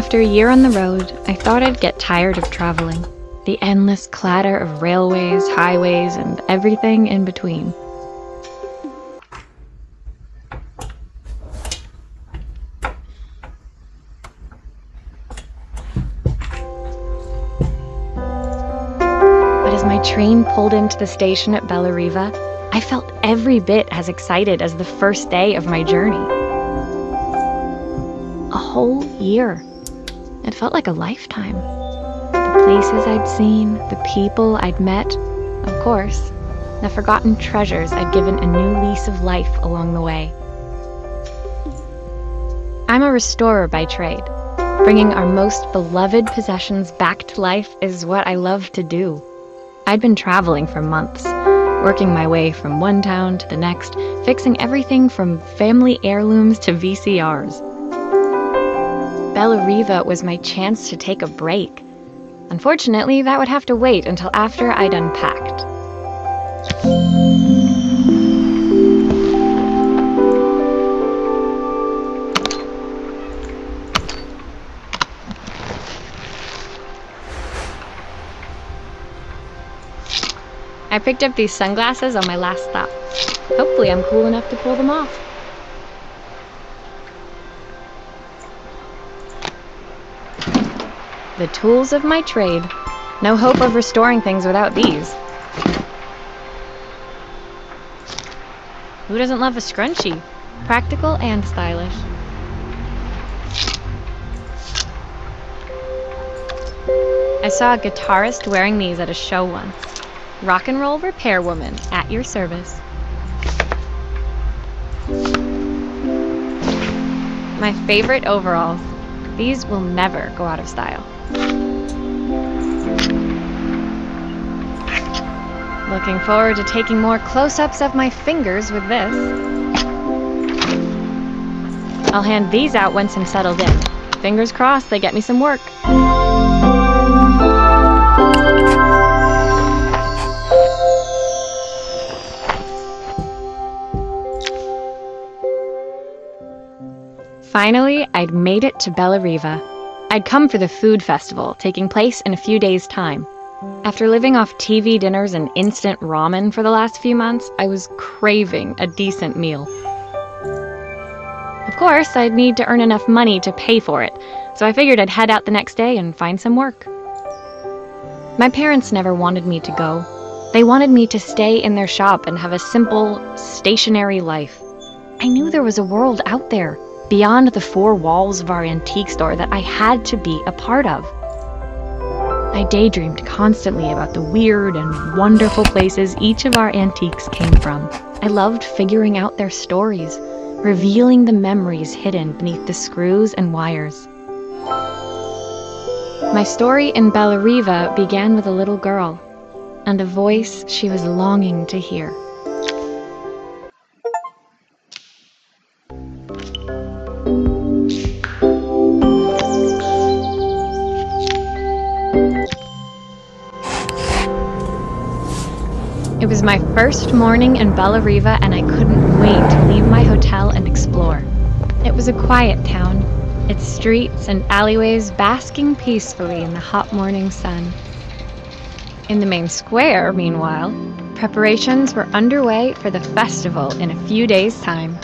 After a year on the road, I thought I'd get tired of traveling. The endless clatter of railways, highways, and everything in between. But as my train pulled into the station at Bellariva, I felt every bit as excited as the first day of my journey. A whole year. It felt like a lifetime. The places I'd seen, the people I'd met, of course, the forgotten treasures I'd given a new lease of life along the way. I'm a restorer by trade. Bringing our most beloved possessions back to life is what I love to do. I'd been traveling for months, working my way from one town to the next, fixing everything from family heirlooms to VCRs. Bellariva was my chance to take a break. Unfortunately, that would have to wait until after I'd unpacked. I picked up these sunglasses on my last stop. Hopefully I'm cool enough to pull them off. The tools of my trade. No hope of restoring things without these. Who doesn't love a scrunchie? Practical and stylish. I saw a guitarist wearing these at a show once. Rock and roll repair woman, at your service. My favorite overalls. These will never go out of style. Looking forward to taking more close-ups of my fingers with this. I'll hand these out once I'm settled in. Fingers crossed they get me some work. Finally, I'd made it to Bellariva. I'd come for the food festival, taking place in a few days' time. After living off TV dinners and instant ramen for the last few months, I was craving a decent meal. Of course, I'd need to earn enough money to pay for it, so I figured I'd head out the next day and find some work. My parents never wanted me to go. They wanted me to stay in their shop and have a simple, stationary life. I knew there was a world out there, beyond the four walls of our antique store, that I had to be a part of. I daydreamed constantly about the weird and wonderful places each of our antiques came from. I loved figuring out their stories, revealing the memories hidden beneath the screws and wires. My story in Bellariva began with a little girl, and a voice she was longing to hear. It was my first morning in Bellariva, and I couldn't wait to leave my hotel and explore. It was a quiet town, its streets and alleyways basking peacefully in the hot morning sun. In the main square, meanwhile, preparations were underway for the festival in a few days' time.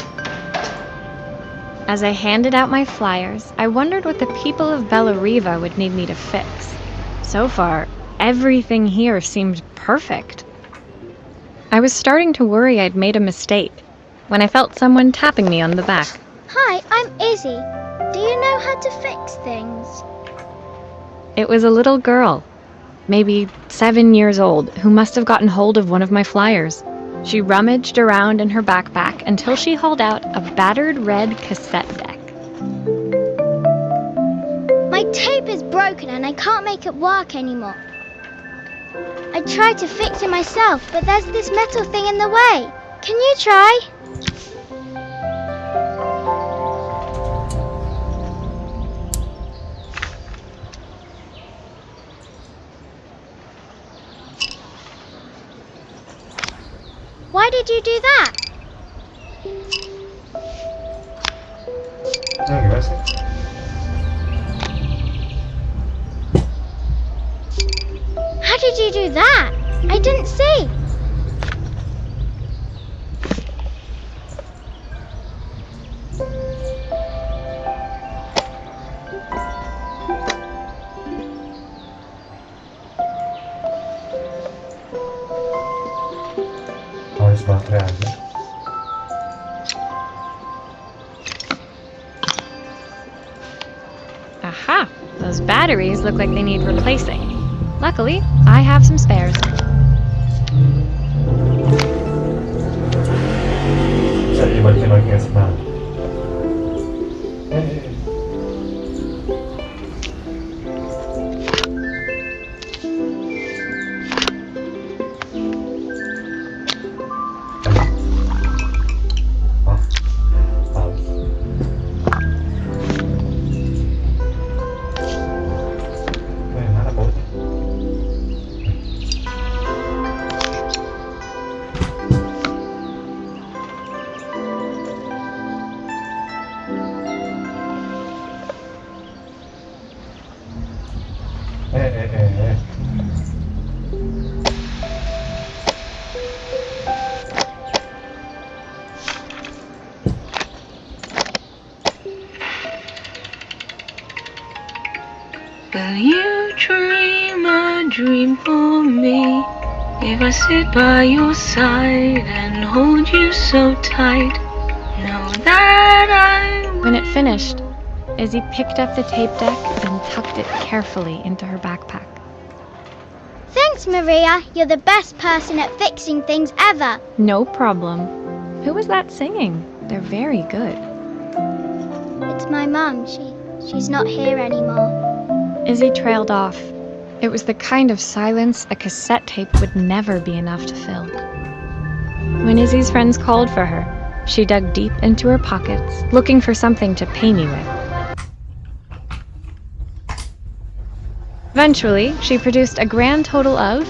As I handed out my flyers, I wondered what the people of Bellariva would need me to fix. So far, everything here seemed perfect. I was starting to worry I'd made a mistake when I felt someone tapping me on the back. Hi, I'm Izzy. Do you know how to fix things? It was a little girl, maybe 7 years old, who must have gotten hold of one of my flyers. She rummaged around in her backpack until she hauled out a battered red cassette deck. My tape is broken and I can't make it work anymore. I tried to fix it myself, but there's this metal thing in the way. Can you try? Why did you do that? that? I didn't see. Harus baterai aja. Aha! Those batteries look like they need replacing. Luckily, I have some spares. Bisa dibagi-bagi sebentar. Eh. Will you dream a dream for me? If I sit by your side and hold you so tight, know that I When it finished, Izzy picked up the tape deck and tucked it carefully into her backpack. Thanks, Maria. You're the best person at fixing things ever. No problem. Who was that singing? They're very good. It's my mum. She's not here anymore. Izzy trailed off. It was the kind of silence a cassette tape would never be enough to fill. When Izzy's friends called for her, she dug deep into her pockets, looking for something to pay me with. Eventually, she produced a grand total of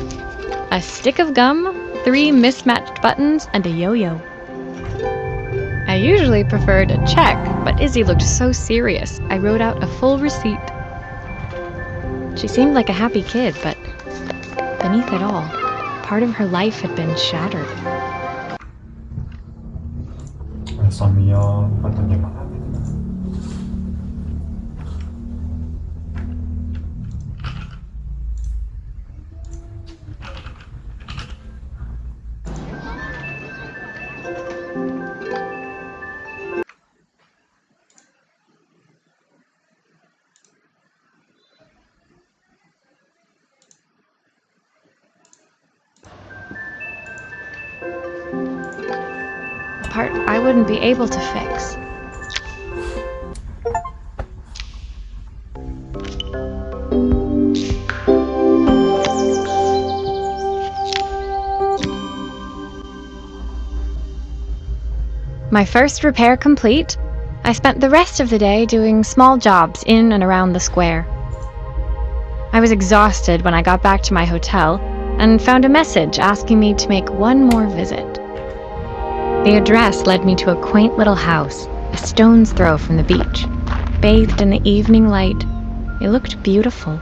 a stick of gum, 3 mismatched buttons, and a yo-yo. I usually preferred a check, but Izzy looked so serious, I wrote out a full receipt. She seemed like a happy kid, but beneath it all, part of her life had been shattered. Samia Katanya Bagus. Part I wouldn't be able to fix. My first repair complete, I spent the rest of the day doing small jobs in and around the square. I was exhausted when I got back to my hotel and found a message asking me to make one more visit. The address led me to a quaint little house, a stone's throw from the beach. Bathed in the evening light, it looked beautiful,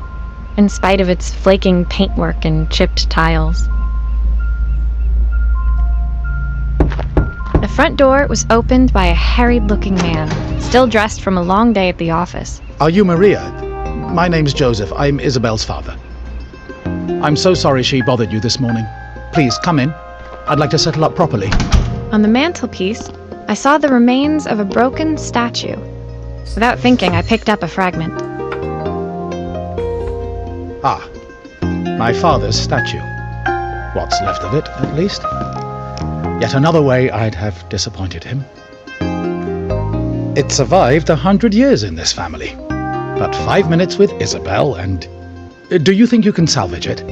in spite of its flaking paintwork and chipped tiles. The front door was opened by a harried-looking man, still dressed from a long day at the office. Are you Maria? My name's Joseph. I'm Isabel's father. I'm so sorry she bothered you this morning. Please, come in. I'd like to settle up properly. On the mantelpiece, I saw the remains of a broken statue. Without thinking, I picked up a fragment. Ah, my father's statue. What's left of it, at least. Yet another way I'd have disappointed him. It survived 100 years in this family. But 5 minutes with Isabel and... Do you think you can salvage it?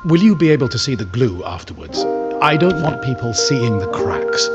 Will you be able to see the glue afterwards? I don't want people seeing the cracks.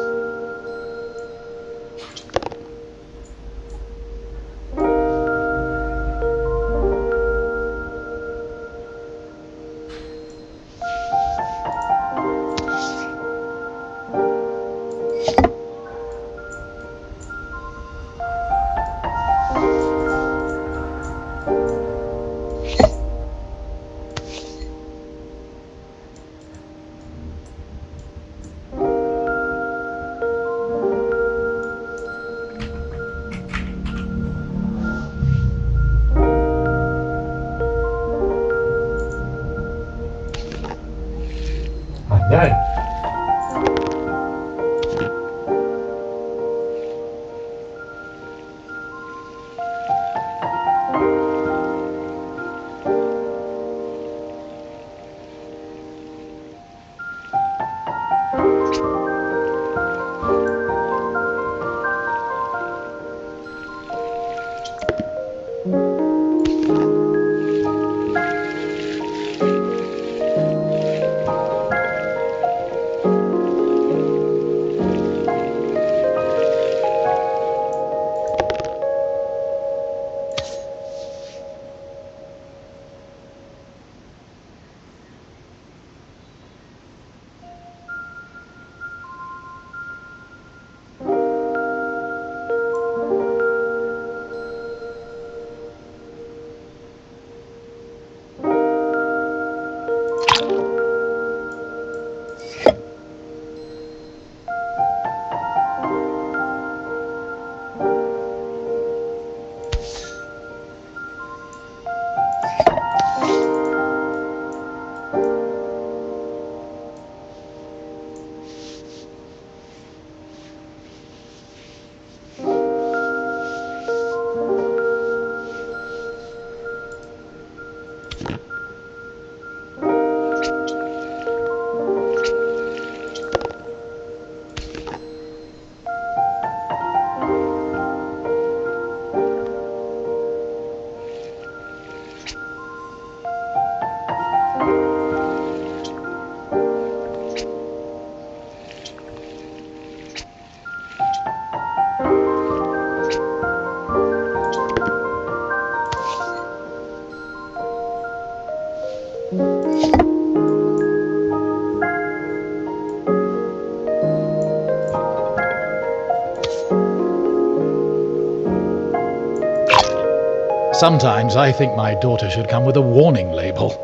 Sometimes I think my daughter should come with a warning label.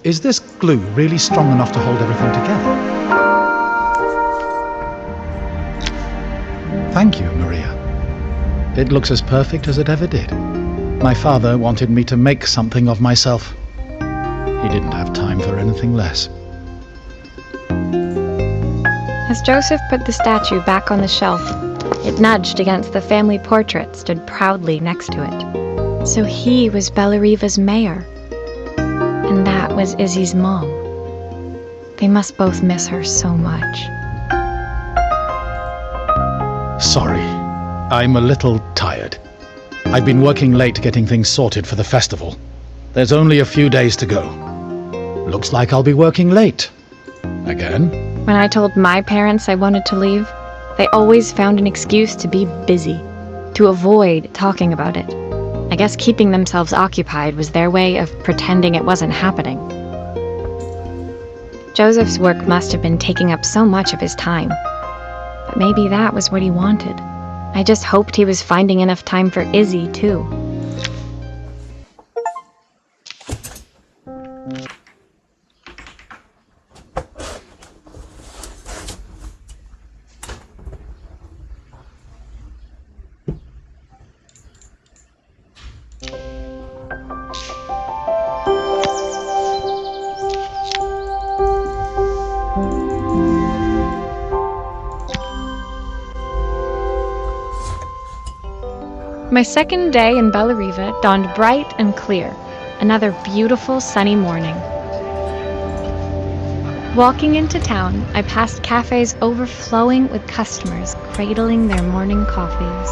Is this glue really strong enough to hold everything together? Thank you, Maria. It looks as perfect as it ever did. My father wanted me to make something of myself. He didn't have time for anything less. As Joseph put the statue back on the shelf, it nudged against the family portrait stood proudly next to it. So he was Bellariva's mayor. And that was Izzy's mom. They must both miss her so much. Sorry, I'm a little tired. I've been working late getting things sorted for the festival. There's only a few days to go. Looks like I'll be working late. Again? When I told my parents I wanted to leave, they always found an excuse to be busy, to avoid talking about it. I guess keeping themselves occupied was their way of pretending it wasn't happening. Joseph's work must have been taking up so much of his time. But maybe that was what he wanted. I just hoped he was finding enough time for Izzy, too. My second day in Bellariva dawned bright and clear, another beautiful sunny morning. Walking into town, I passed cafes overflowing with customers cradling their morning coffees.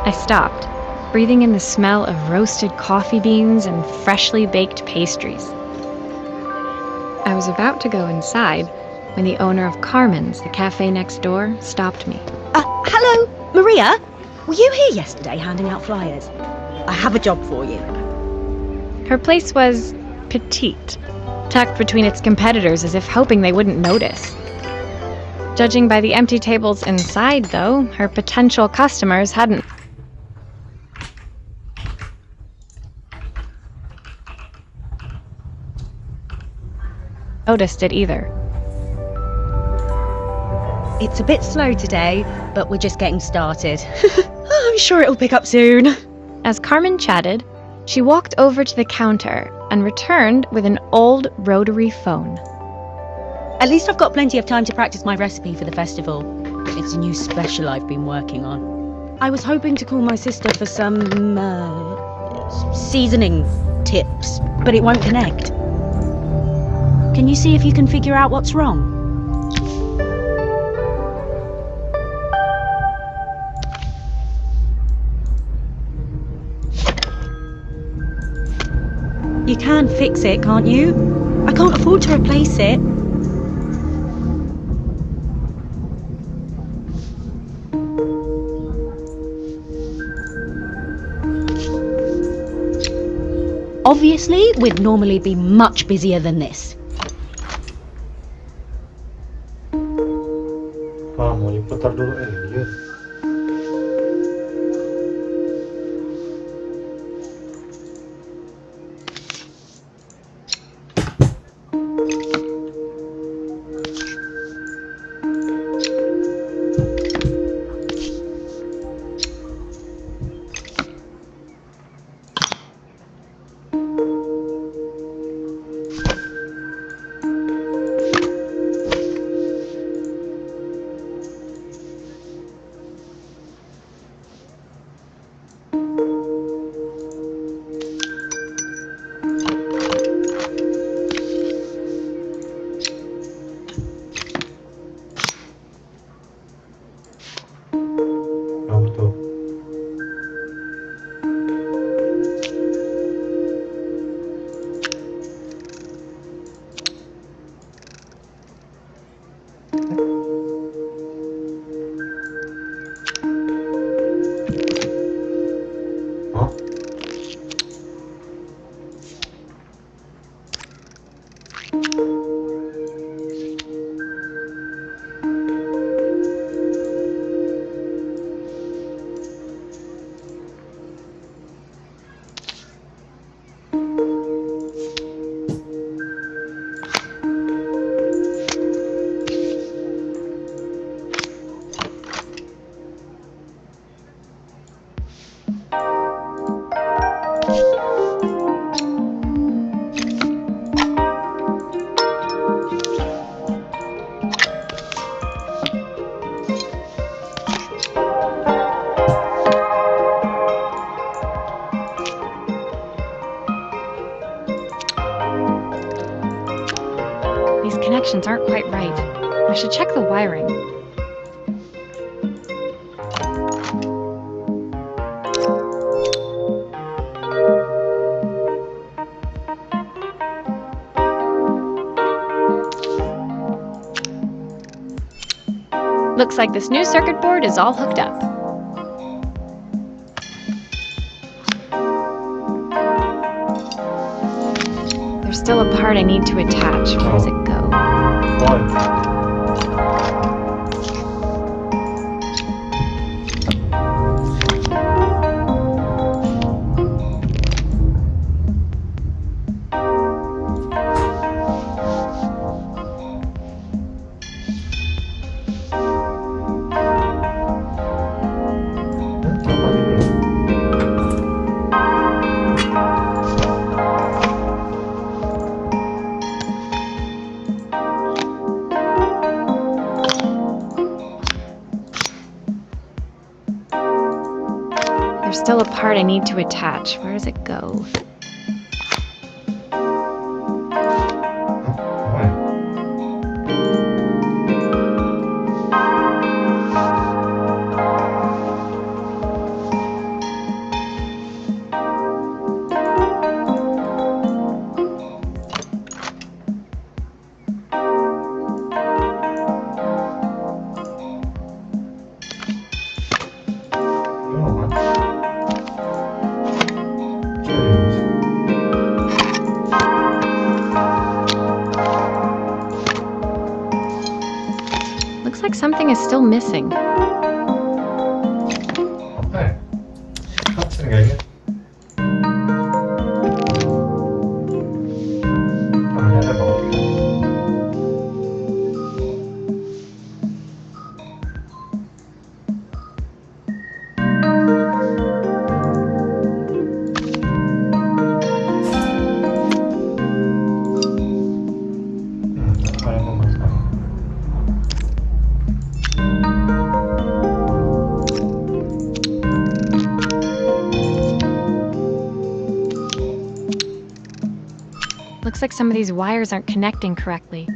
I stopped, breathing in the smell of roasted coffee beans and freshly baked pastries. I was about to go inside when the owner of Carmen's, the cafe next door, stopped me. Hello, Maria? Were you here yesterday handing out flyers? I have a job for you. Her place was petite, tucked between its competitors as if hoping they wouldn't notice. Judging by the empty tables inside, though, her potential customers hadn't noticed it either. It's a bit slow today, but we're just getting started. I'm sure it'll pick up soon. As Carmen chatted, she walked over to the counter and returned with an old rotary phone. At least I've got plenty of time to practice my recipe for the festival. It's a new special I've been working on. I was hoping to call my sister for some, seasoning tips, but it won't connect. Can you see if you can figure out what's wrong? You can fix it, can't you? I can't afford to replace it. Obviously, we'd normally be much busier than this. Mau diputar dulu iya. Betul. Hah? These connections aren't quite right. I should check the wiring. Looks like this new circuit board is all hooked up. There's still a part I need to attach. Where does it go? Why? there's still a part I need to attach. Where does it go? Why? Looks like something is still missing. Apa ya? Apa nggak ingat? Tangannya ada bawah. Kayak memasang. Looks like some of these wires aren't connecting correctly.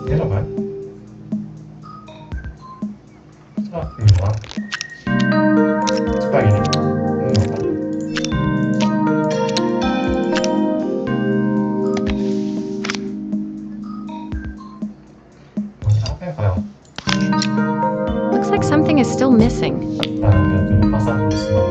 Ini loh kan? Enggak. Coba gini. Enggak. Apa ya kalau? Looks like something is still missing. Nah, dia tuh pasang di sini.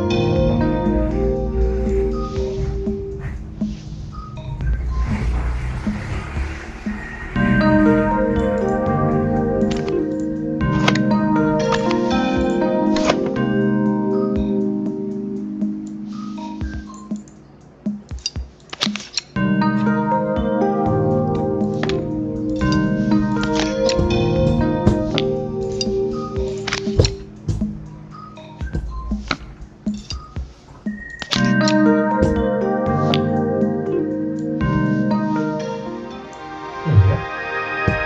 Iya.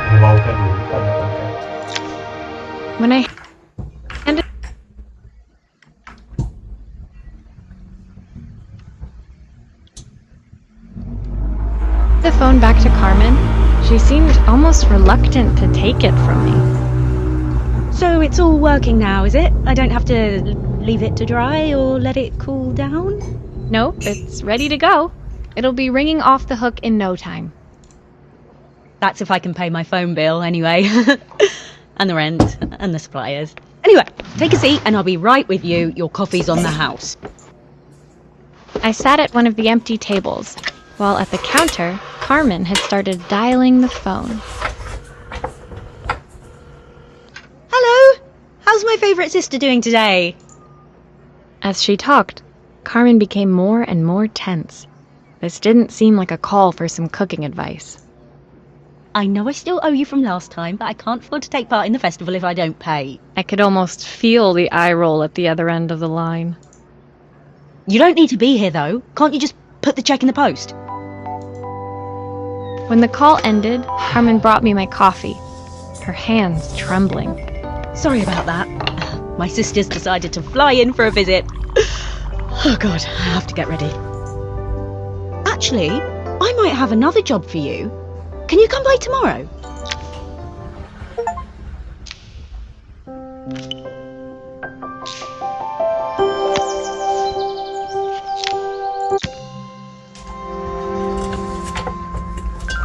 Dibautnya dulu kan ya pakai. When I handed the phone back to Carmen, she seemed almost reluctant to take it from me. So it's all working now, is it? I don't have to leave it to dry or let it cool down? Nope, it's ready to go. It'll be ringing off the hook in no time. That's if I can pay my phone bill anyway. And the rent and the suppliers. Anyway, take a seat and I'll be right with you. Your coffee's on the house. I sat at one of the empty tables, while at the counter, Carmen had started dialing the phone. Hello! How's my favourite sister doing today? As she talked, Carmen became more and more tense. This didn't seem like a call for some cooking advice. I know I still owe you from last time, but I can't afford to take part in the festival if I don't pay. I could almost feel the eye roll at the other end of the line. You don't need to be here though. Can't you just put the cheque in the post? When the call ended, Carmen brought me my coffee, her hands trembling. Sorry about that. My sister's decided to fly in for a visit. Oh God, I have to get ready. Actually, I might have another job for you. Can you come by tomorrow?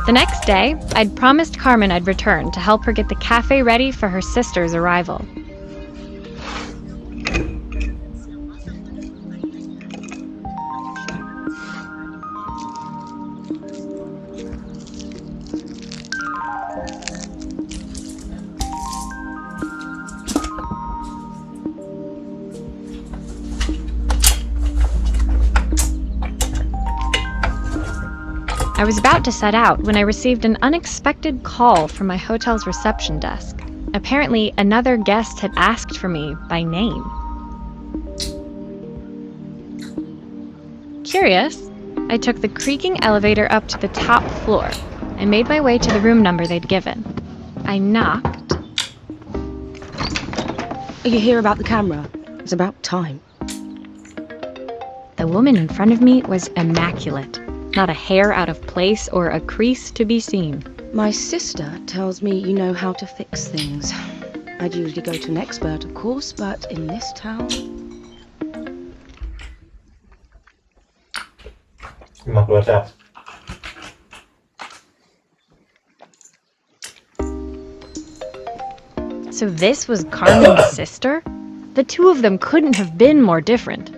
The next day, I'd promised Carmen I'd return to help her get the cafe ready for her sister's arrival. I was about to set out when I received an unexpected call from my hotel's reception desk. Apparently, another guest had asked for me by name. Curious, I took the creaking elevator up to the top floor and made my way to the room number they'd given. I knocked. Are you here about the camera? It's about time. The woman in front of me was immaculate. Not a hair out of place or a crease to be seen. My sister tells me you know how to fix things. I'd usually go to an expert, of course, but in this town... Mặc đồ chặt. So this was Carmen's sister? The two of them couldn't have been more different.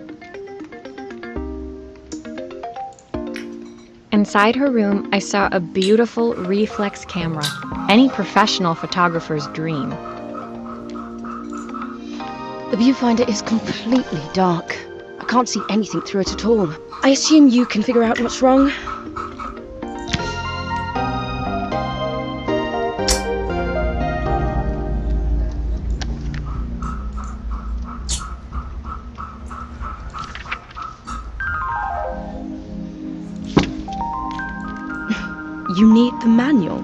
Inside her room, I saw a beautiful reflex camera, any professional photographer's dream. The viewfinder is completely dark. I can't see anything through it at all. I assume you can figure out what's wrong. You need the manual.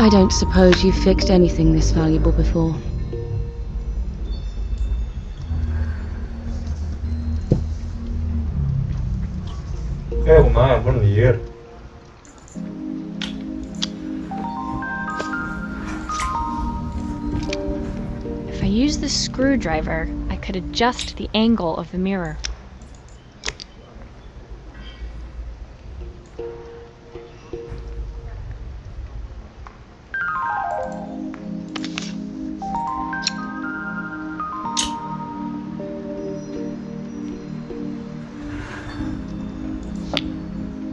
I don't suppose you've fixed anything this valuable before. معايا بنير. If I used the screwdriver, I could adjust the angle of the mirror.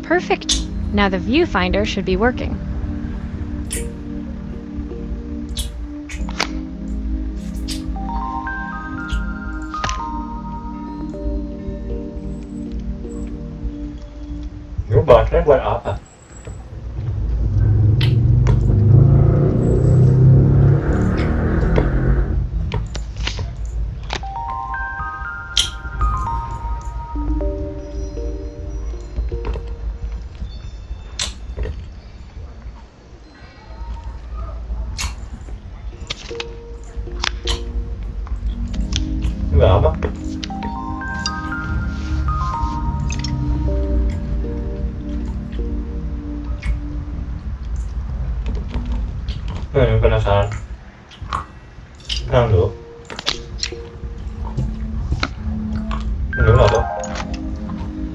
Perfect. Now the viewfinder should be working. Nếu bật nó quay off à? Nó ổn á. Cái này sao? Ăn được. Nữa là đâu?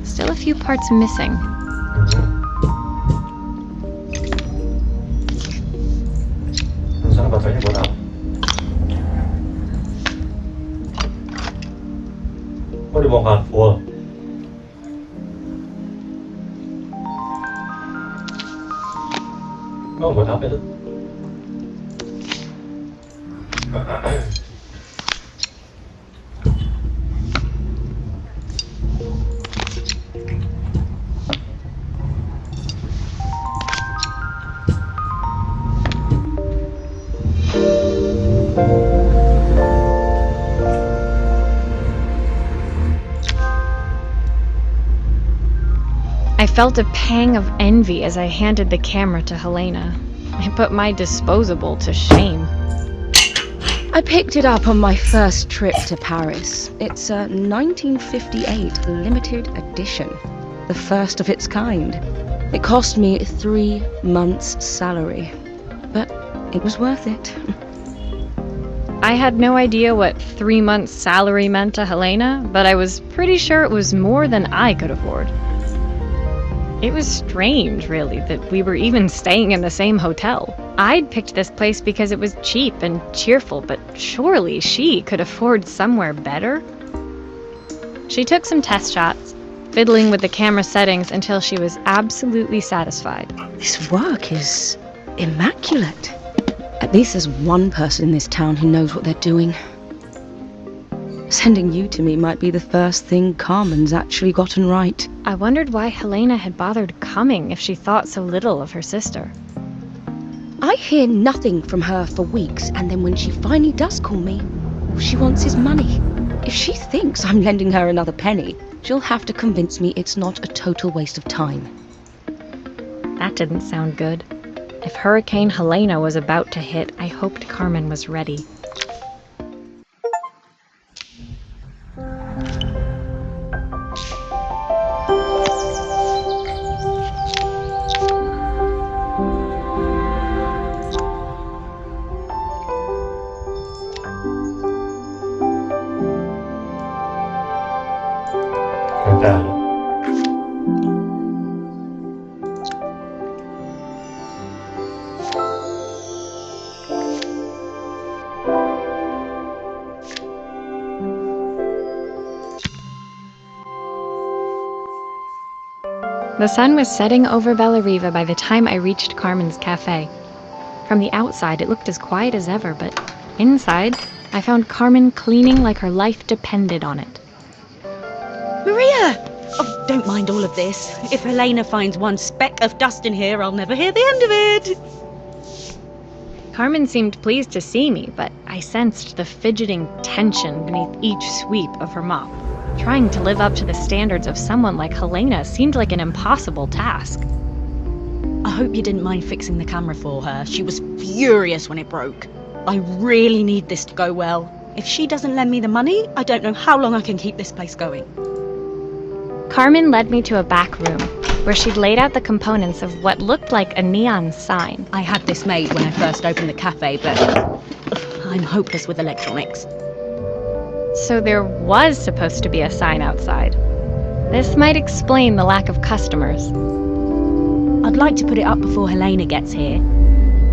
Still a few parts missing. Sao bà thấy như bộ nào? Có đi một hạt phùa. Có một tháp đấy. I felt a pang of envy as I handed the camera to Helena. It put my disposable to shame. I picked it up on my first trip to Paris. It's a 1958 limited edition, the first of its kind. It cost me 3 months' salary, but it was worth it. I had no idea what 3 months' salary meant to Helena, but I was pretty sure it was more than I could afford. It was strange, really, that we were even staying in the same hotel. I'd picked this place because it was cheap and cheerful, but surely she could afford somewhere better. She took some test shots, fiddling with the camera settings until she was absolutely satisfied. This work is immaculate. At least there's one person in this town who knows what they're doing. Sending you to me might be the first thing Carmen's actually gotten right. I wondered why Helena had bothered coming if she thought so little of her sister. I hear nothing from her for weeks, and then when she finally does call me, all she wants is money. If she thinks I'm lending her another penny, she'll have to convince me it's not a total waste of time. That didn't sound good. If Hurricane Helena was about to hit, I hoped Carmen was ready. Katanya. The sun was setting over Bellariva by the time I reached Carmen's cafe. From the outside, it looked as quiet as ever, but inside, I found Carmen cleaning like her life depended on it. Maria! Oh, don't mind all of this. If Helena finds one speck of dust in here, I'll never hear the end of it. Carmen seemed pleased to see me, but I sensed the fidgeting tension beneath each sweep of her mop. Trying to live up to the standards of someone like Helena seemed like an impossible task. I hope you didn't mind fixing the camera for her. She was furious when it broke. I really need this to go well. If she doesn't lend me the money, I don't know how long I can keep this place going. Carmen led me to a back room, where she'd laid out the components of what looked like a neon sign. I had this made when I first opened the cafe, but I'm hopeless with electronics. So there was supposed to be a sign outside. This might explain the lack of customers. I'd like to put it up before Helena gets here.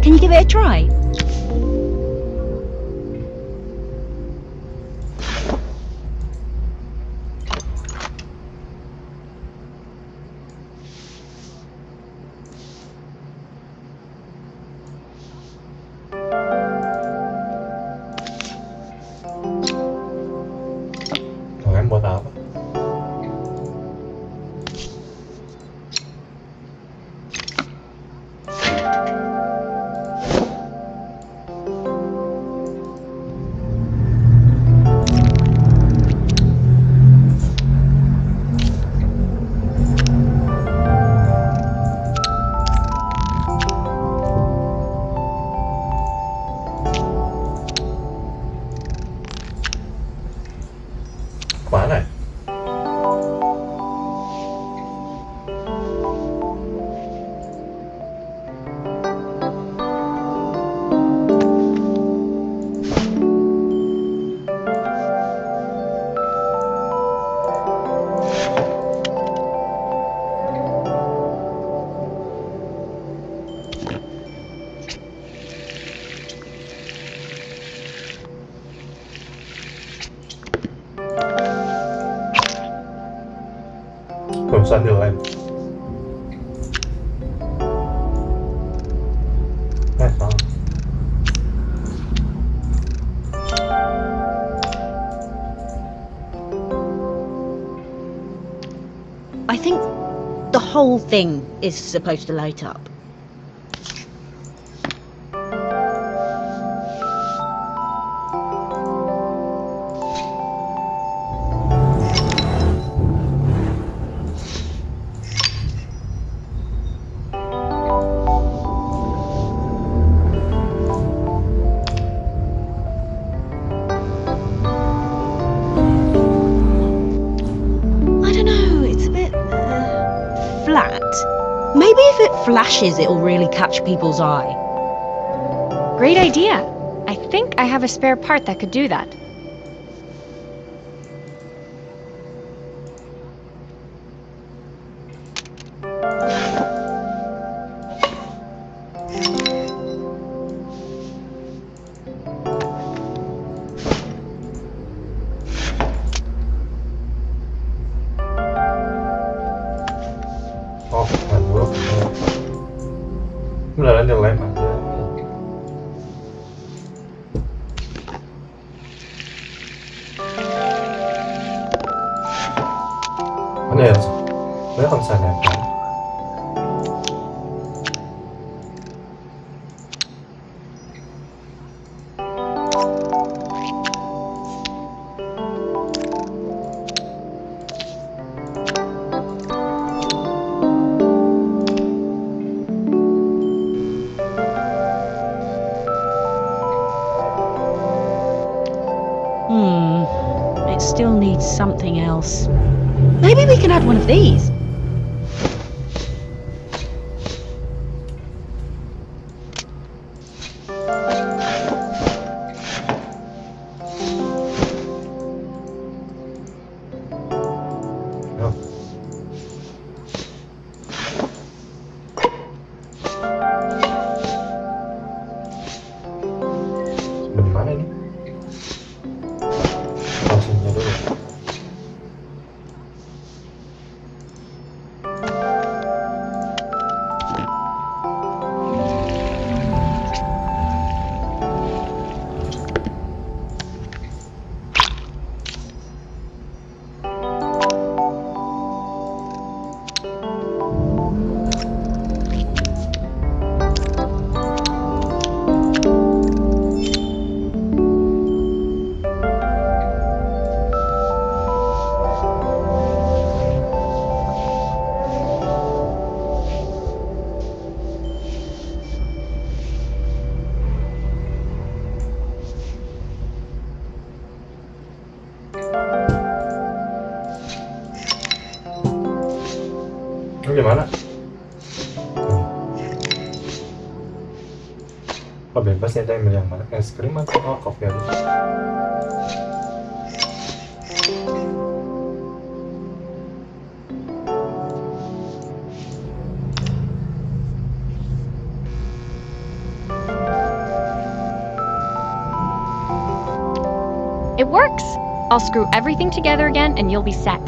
Can you give it a try? Còn em bò táo. Quá này. Không xoắn được em. That's all. I think the whole thing is supposed to light up. Maybe if it flashes, it'll really catch people's eye. Great idea! I think I have a spare part that could do that. Beneran dilem aja. Mana ya? Sebenarnya kalau misalnya nempel, It still needs something else. Maybe we can add one of these. oh. Sudah di mana ini? Langsungnya dulu. Ini gimana? Kok bebas ya, ada yang mana? Es krim atau kopi aja? It works! I'll screw everything together again and you'll be set.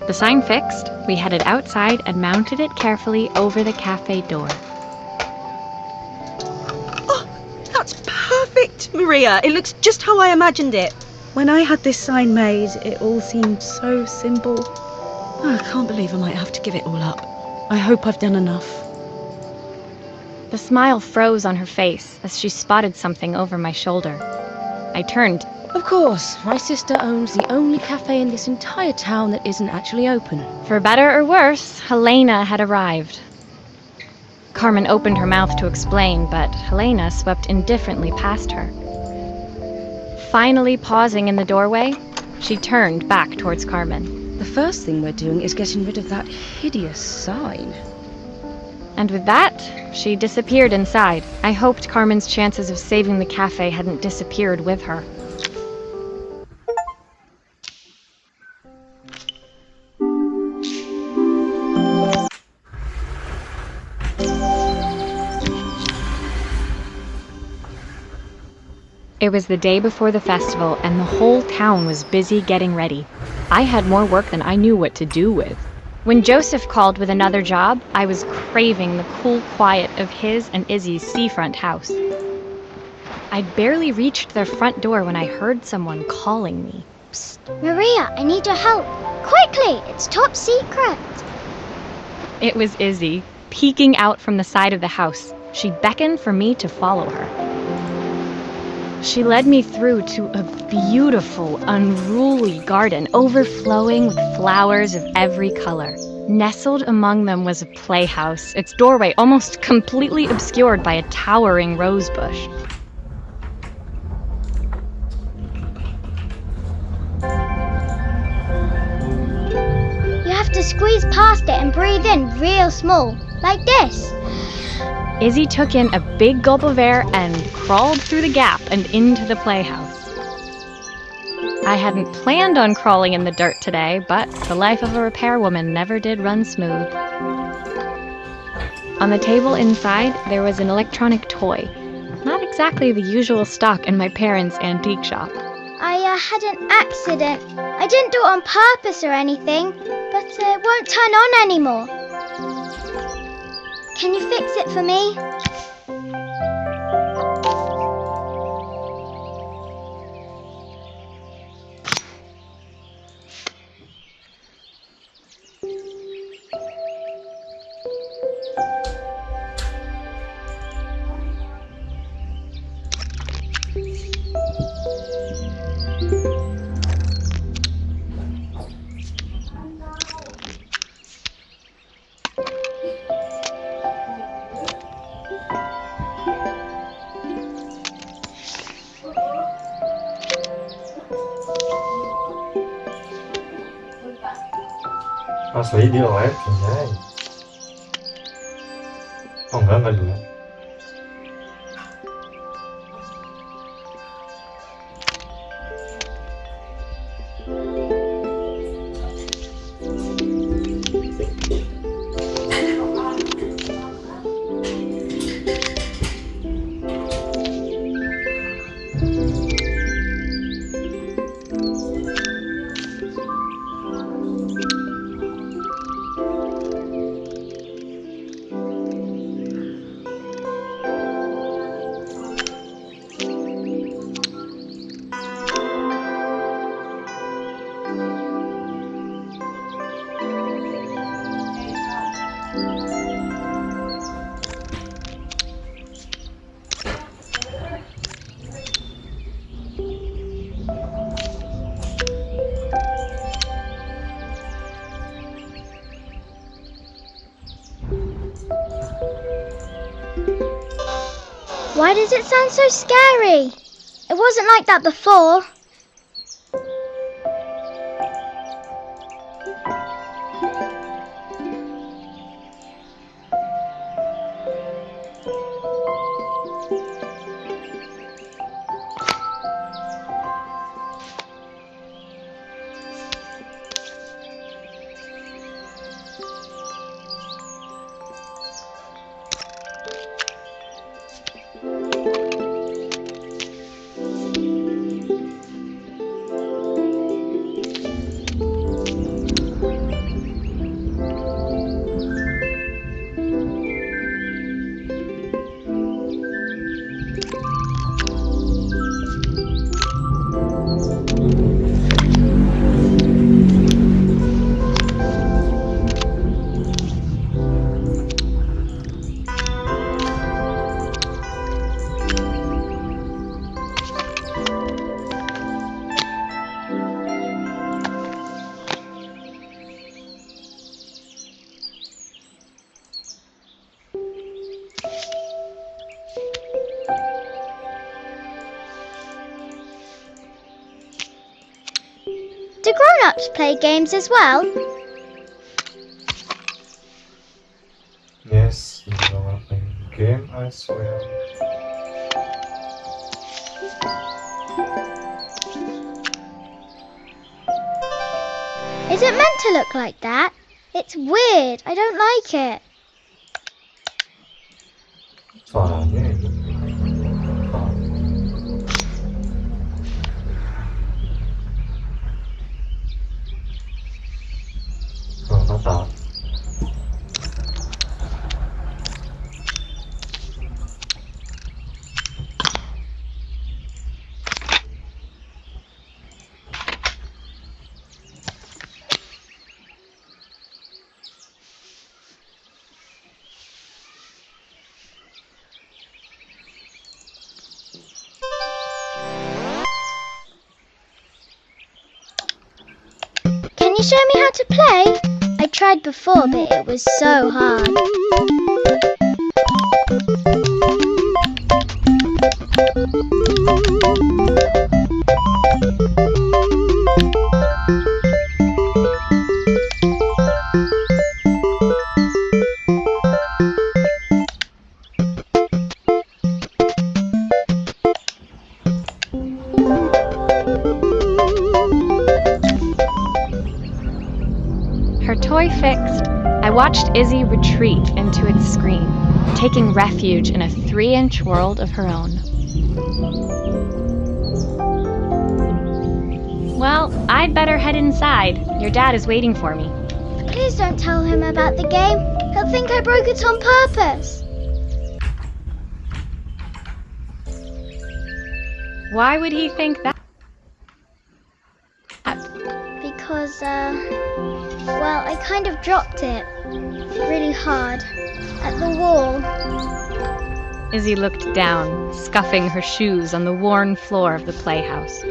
The sign fixed, we headed outside and mounted it carefully over the cafe door. Oh, that's perfect, Maria. It looks just how I imagined it. When I had this sign made, it all seemed so simple. Oh, I can't believe I might have to give it all up. I hope I've done enough. The smile froze on her face as she spotted something over my shoulder. I turned. Of course, my sister owns the only cafe in this entire town that isn't actually open. For better or worse, Helena had arrived. Carmen opened her mouth to explain, but Helena swept indifferently past her. Finally pausing in the doorway, she turned back towards Carmen. The first thing we're doing is getting rid of that hideous sign. And with that, she disappeared inside. I hoped Carmen's chances of saving the cafe hadn't disappeared with her. It was the day before the festival, and the whole town was busy getting ready. I had more work than I knew what to do with. When Joseph called with another job, I was craving the cool quiet of his and Izzy's seafront house. I'd barely reached their front door when I heard someone calling me. Psst, Maria, I need your help. Quickly, it's top secret. It was Izzy, peeking out from the side of the house. She beckoned for me to follow her. She led me through to a beautiful, unruly garden overflowing with flowers of every color. Nestled among them was a playhouse, its doorway almost completely obscured by a towering rose bush. You have to squeeze past it and breathe in real small, like this. Izzy took in a big gulp of air and crawled through the gap and into the playhouse. I hadn't planned on crawling in the dirt today, but the life of a repairwoman never did run smooth. On the table inside, there was an electronic toy. Not exactly the usual stock in my parents' antique shop. I had an accident. I didn't do it on purpose or anything, but it won't turn on anymore. Can you fix it for me? Asli dia live kayaknya. Oh enggak dulu. Why does it sound so scary? It wasn't like that before. Do grown-ups play games as well? Yes, you are playing game as well. Is it meant to look like that? It's weird. I don't like it. Suaranya ini. Oh, nggak tahu. Can you show me how to play? I tried before, but it was so hard. Her toy fixed, I watched Izzy retreat into its screen, taking refuge in a 3-inch world of her own. Well, I'd better head inside. Your dad is waiting for me. Please don't tell him about the game. He'll think I broke it on purpose. Why would he think that? Because, well, I kind of dropped it really hard at the wall. Izzy looked down, scuffing her shoes on the worn floor of the playhouse.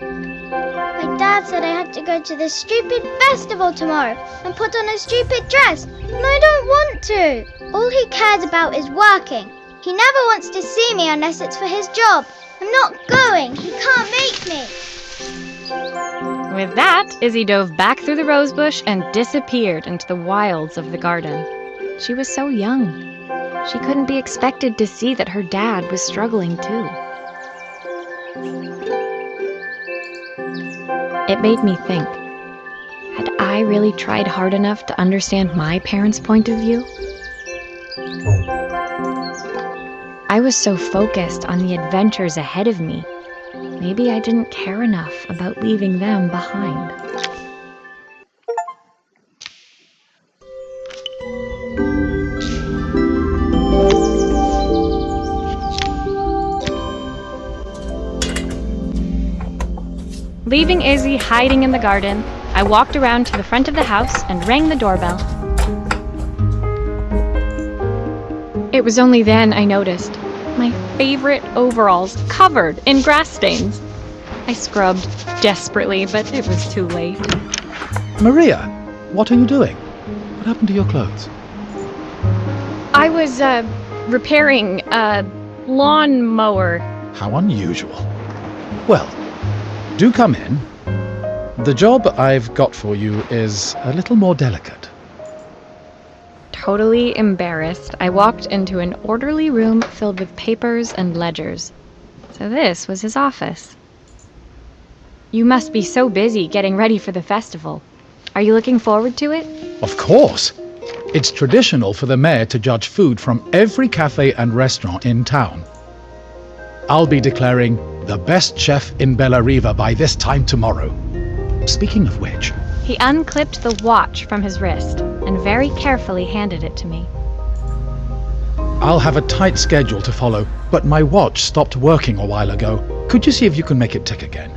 My dad said I had to go to this stupid festival tomorrow and put on a stupid dress, and I don't want to. All he cares about is working. He never wants to see me unless it's for his job. I'm not going. He can't make me. With that, Izzy dove back through the rosebush and disappeared into the wilds of the garden. She was so young. She couldn't be expected to see that her dad was struggling too. It made me think, had I really tried hard enough to understand my parents' point of view? I was so focused on the adventures ahead of me. Maybe I didn't care enough about leaving them behind. Leaving Izzy hiding in the garden, I walked around to the front of the house and rang the doorbell. It was only then I noticed my favorite overalls covered in grass stains. I scrubbed desperately, but it was too late. Maria, what are you doing? What happened to your clothes? I was, repairing a lawnmower. How unusual. Well, do come in. The job I've got for you is a little more delicate. Totally embarrassed, I walked into an orderly room filled with papers and ledgers. So this was his office. You must be so busy getting ready for the festival. Are you looking forward to it? Of course. It's traditional for the mayor to judge food from every cafe and restaurant in town. I'll be declaring the best chef in Bella Riva by this time tomorrow. Speaking of which... He unclipped the watch from his wrist and very carefully handed it to me. I'll have a tight schedule to follow, but my watch stopped working a while ago. Could you see if you can make it tick again?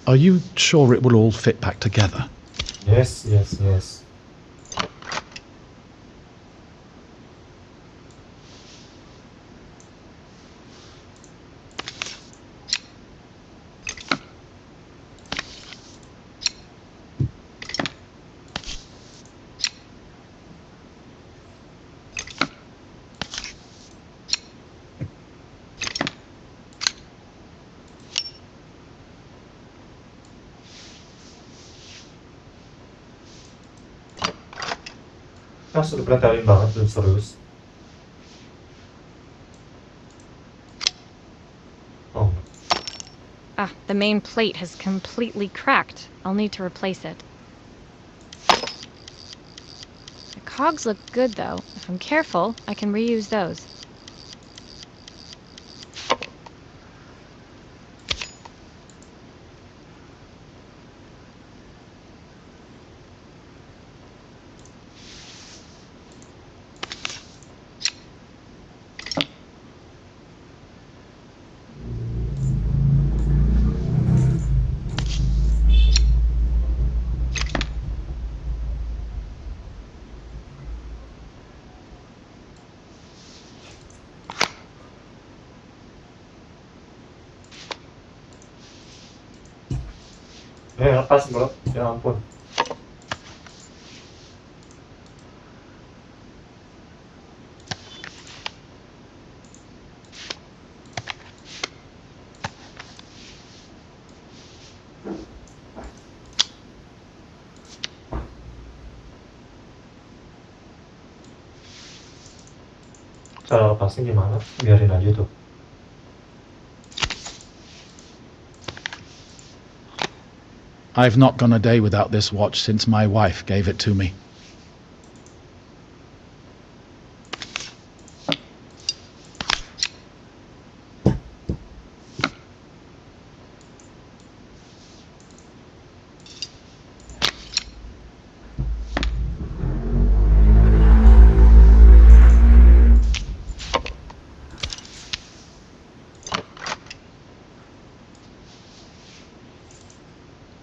Are you sure it will all fit back together? Yes, yes, yes. Kan sudah pretelin banget dan serius. Oh, Ah, the main plate has completely cracked. I'll need to replace it. The cogs look good though. If I'm careful, I can reuse those. Lepas bro, ya ampun. Cara lepasnya gimana? Biarin aja tuh. I've not gone a day without this watch since my wife gave it to me.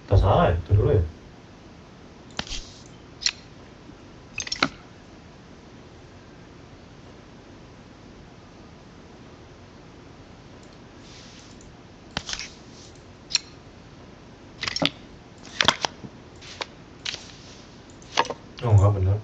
Tak salah ya, itu dulu ya. Oh enggak bener.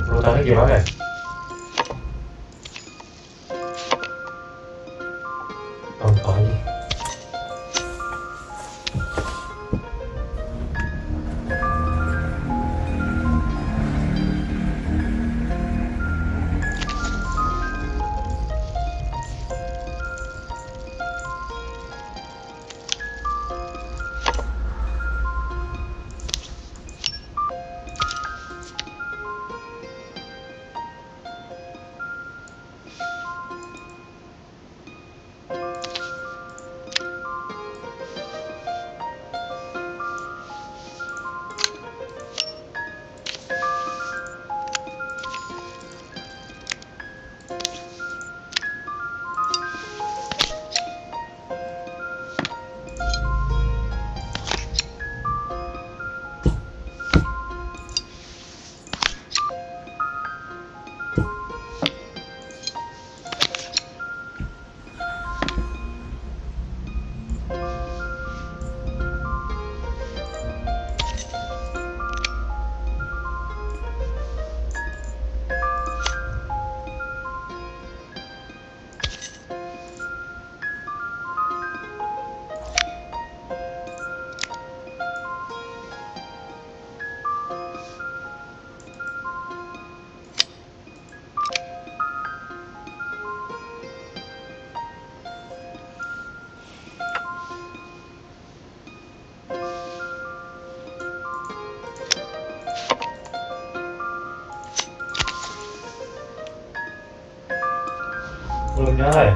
Urutannya gimana ya? Oh, lupa lagi. Belumnya apa ya?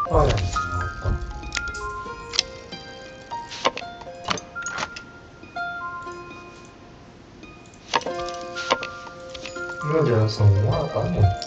과연 나왔다. 이거 내가 성공할까?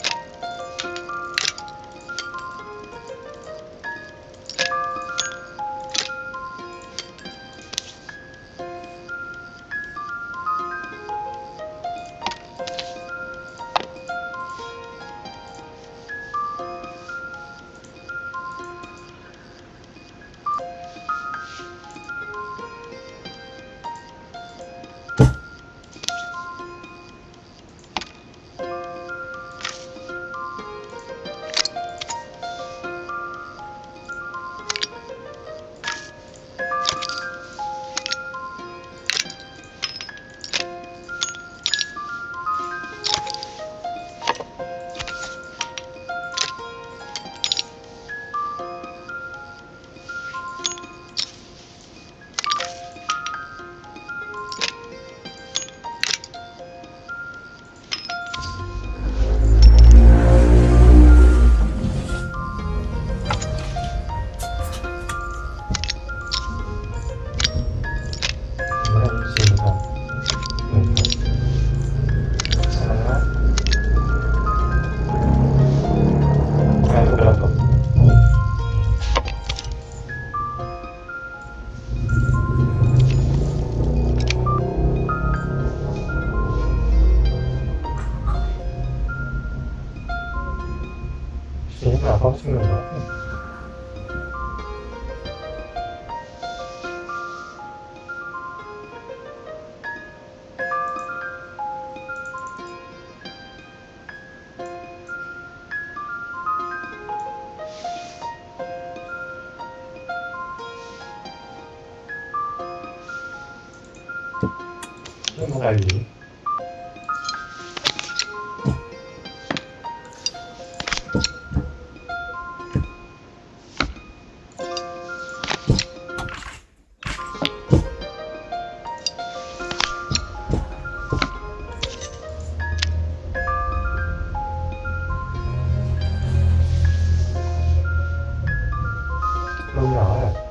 얘는 아빠 찍는 거야. 뭐가 알지? 너무 나와요.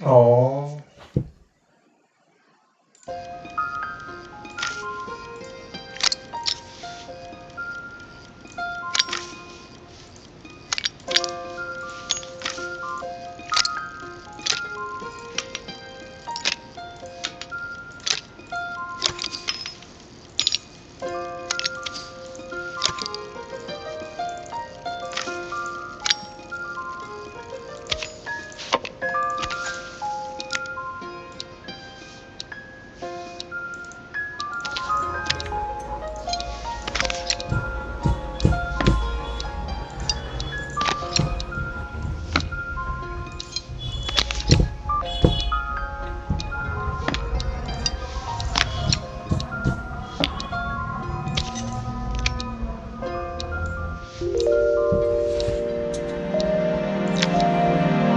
어.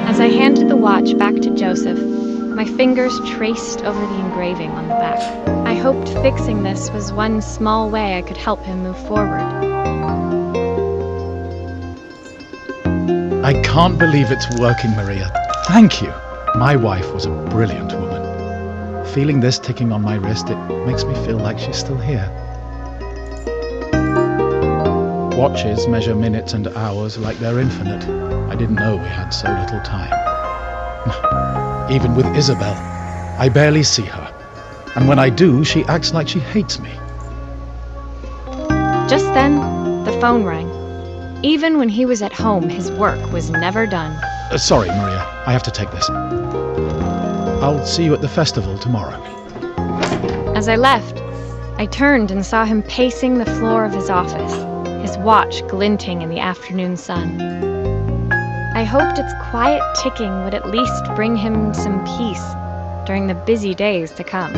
As I handed the watch back to Joseph, my fingers traced over the engraving on the back. I hoped fixing this was one small way I could help him move forward. I can't believe it's working, Maria. Thank you. My wife was a brilliant woman. Feeling this ticking on my wrist, it makes me feel like she's still here. Watches measure minutes and hours like they're infinite. I didn't know we had so little time. Even with Isabel, I barely see her. And when I do, she acts like she hates me. Just then, the phone rang. Even when he was at home, his work was never done. Sorry, Maria. I have to take this. I'll see you at the festival tomorrow. As I left, I turned and saw him pacing the floor of his office, his watch glinting in the afternoon sun. I hoped its quiet ticking would at least bring him some peace during the busy days to come.